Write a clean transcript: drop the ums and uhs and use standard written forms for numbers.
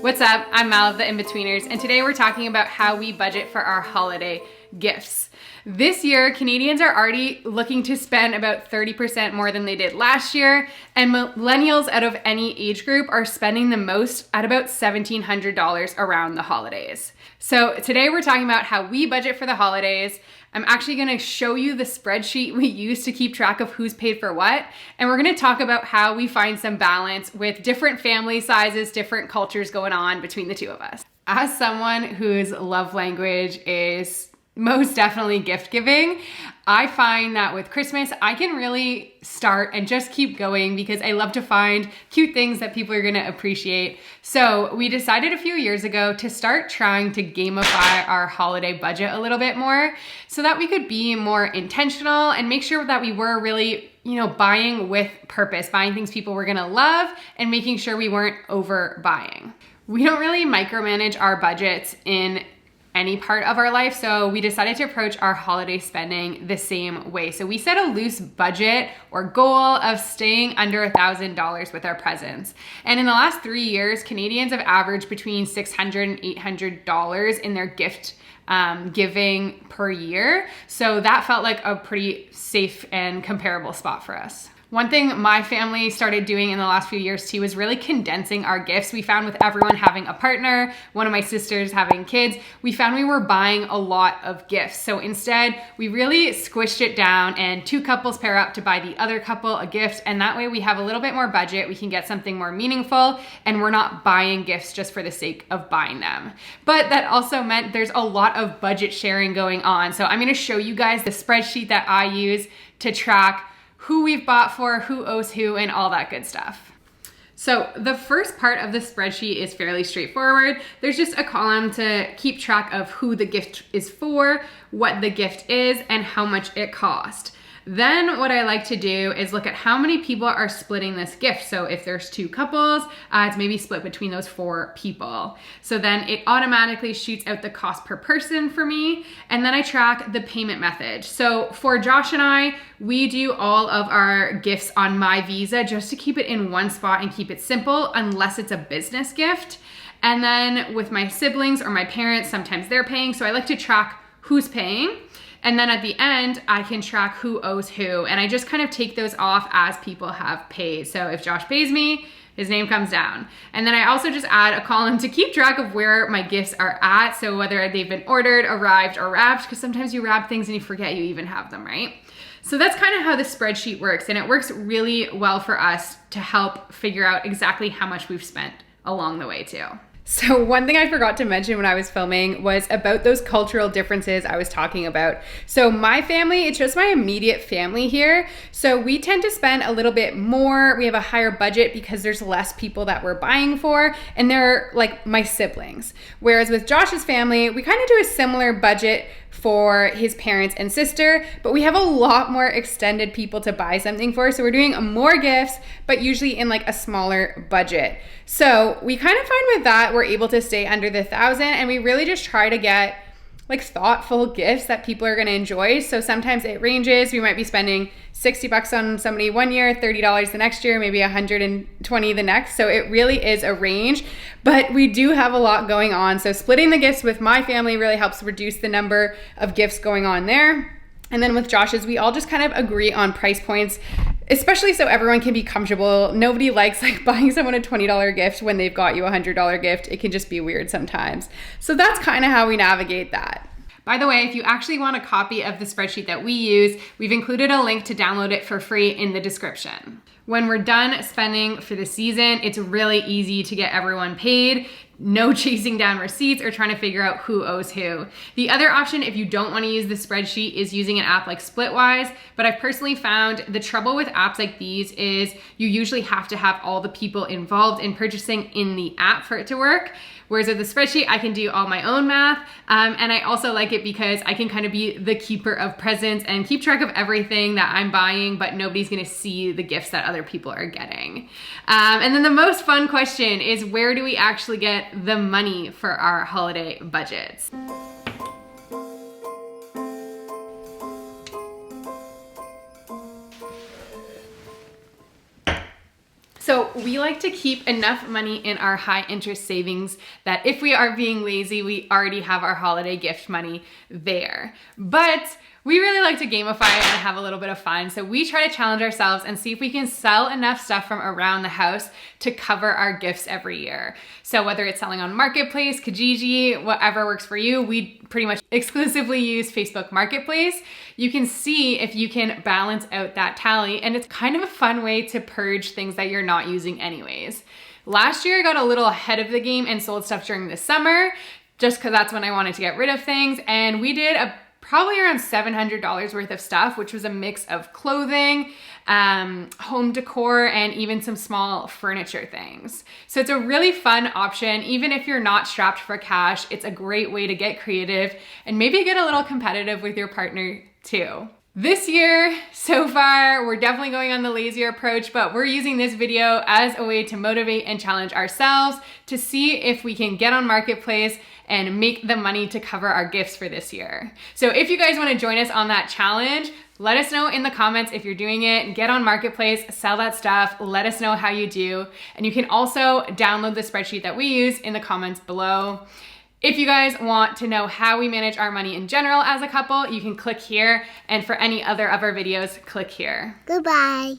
What's up? I'm Mal of the Inbetweeners, and today we're talking about how we budget for our holiday gifts. This year, Canadians are already looking to spend about 30% more than they did last year, and millennials out of any age group are spending the most at about $1,700 around the holidays. So today we're talking about how we budget for the holidays. I'm actually gonna show you the spreadsheet we use to keep track of who's paid for what, and we're gonna talk about how we find some balance with different family sizes, different cultures going on between the two of us. As someone whose love language is most definitely gift giving, I find that with Christmas, I can really start and just keep going because I love to find cute things that people are gonna appreciate. So we decided a few years ago to start trying to gamify our holiday budget a little bit more so that we could be more intentional and make sure that we were really, buying with purpose, buying things people were gonna love and making sure we weren't overbuying. We don't really micromanage our budgets in any part of our life. So we decided to approach our holiday spending the same way. So we set a loose budget or goal of staying under $1,000 with our presents. And in the last 3 years, Canadians have averaged between $600 and $800 in their gift giving per year. So that felt like a pretty safe and comparable spot for us. One thing my family started doing in the last few years too was really condensing our gifts. We found with everyone having a partner, one of my sisters having kids, we found we were buying a lot of gifts. So instead, we really squished it down and 2 couples pair up to buy the other couple a gift. And that way we have a little bit more budget, we can get something more meaningful, and we're not buying gifts just for the sake of buying them. But that also meant there's a lot of budget sharing going on. So I'm gonna show you guys the spreadsheet that I use to track who we've bought for, who owes who, and all that good stuff. So the first part of the spreadsheet is fairly straightforward. There's just a column to keep track of who the gift is for, what the gift is, and how much it cost. Then what I like to do is look at how many people are splitting this gift. So if there's 2 couples, it's maybe split between those 4 people. So then it automatically shoots out the cost per person for me. And then I track the payment method. So for Josh and I, we do all of our gifts on my Visa just to keep it in one spot and keep it simple unless it's a business gift. And then with my siblings or my parents, sometimes they're paying. So I like to track who's paying. And then at the end, I can track who owes who. And I just kind of take those off as people have paid. So if Josh pays me, his name comes down. And then I also just add a column to keep track of where my gifts are at. So whether they've been ordered, arrived, or wrapped, because sometimes you wrap things and you forget you even have them, right? So that's kind of how the spreadsheet works. And it works really well for us to help figure out exactly how much we've spent along the way too. So one thing I forgot to mention when I was filming was about those cultural differences I was talking about. So my family, it's just my immediate family here. So we tend to spend a little bit more. We have a higher budget because there's less people that we're buying for, and they're like my siblings. Whereas with Josh's family, we kind of do a similar budget for his parents and sister, but we have a lot more extended people to buy something for. So we're doing more gifts, but usually in like a smaller budget. So we kind of find with that, we're able to stay under the 1,000, and we really just try to get like thoughtful gifts that people are gonna enjoy. So sometimes it ranges. We might be spending $60 on somebody one year, $30 the next year, maybe $120 the next. So it really is a range, but we do have a lot going on. So splitting the gifts with my family really helps reduce the number of gifts going on there. And then with Josh's, we all just kind of agree on price points, especially so everyone can be comfortable. Nobody likes like buying someone a $20 gift when they've got you a $100 gift. It can just be weird sometimes. So that's kind of how we navigate that. By the way, if you actually want a copy of the spreadsheet that we use, we've included a link to download it for free in the description. When we're done spending for the season, it's really easy to get everyone paid. No chasing down receipts or trying to figure out who owes who. The other option, if you don't want to use the spreadsheet, is using an app like Splitwise. But I've personally found the trouble with apps like these is you usually have to have all the people involved in purchasing in the app for it to work. Whereas with the spreadsheet, I can do all my own math. And I also like it because I can kind of be the keeper of presents and keep track of everything that I'm buying, but nobody's gonna see the gifts that other people are getting. And then the most fun question is, where do we actually get the money for our holiday budgets? So we like to keep enough money in our high interest savings that if we are being lazy, we already have our holiday gift money there. But we really like to gamify it and have a little bit of fun. So we try to challenge ourselves and see if we can sell enough stuff from around the house to cover our gifts every year. So whether it's selling on Marketplace, Kijiji, whatever works for you, we pretty much exclusively use Facebook Marketplace. You can see if you can balance out that tally, and it's kind of a fun way to purge things that you're not using anyways. Last year I got a little ahead of the game and sold stuff during the summer just because that's when I wanted to get rid of things, and we did probably around $700 worth of stuff, which was a mix of clothing, home decor, and even some small furniture things. So it's a really fun option. Even if you're not strapped for cash, it's a great way to get creative and maybe get a little competitive with your partner too. This year, so far, we're definitely going on the lazier approach, but we're using this video as a way to motivate and challenge ourselves to see if we can get on Marketplace and make the money to cover our gifts for this year. So if you guys want to join us on that challenge, let us know in the comments if you're doing it. Get on Marketplace, sell that stuff, let us know how you do. And you can also download the spreadsheet that we use in the comments below. If you guys want to know how we manage our money in general as a couple, you can click here. And for any other of our videos, click here. Goodbye.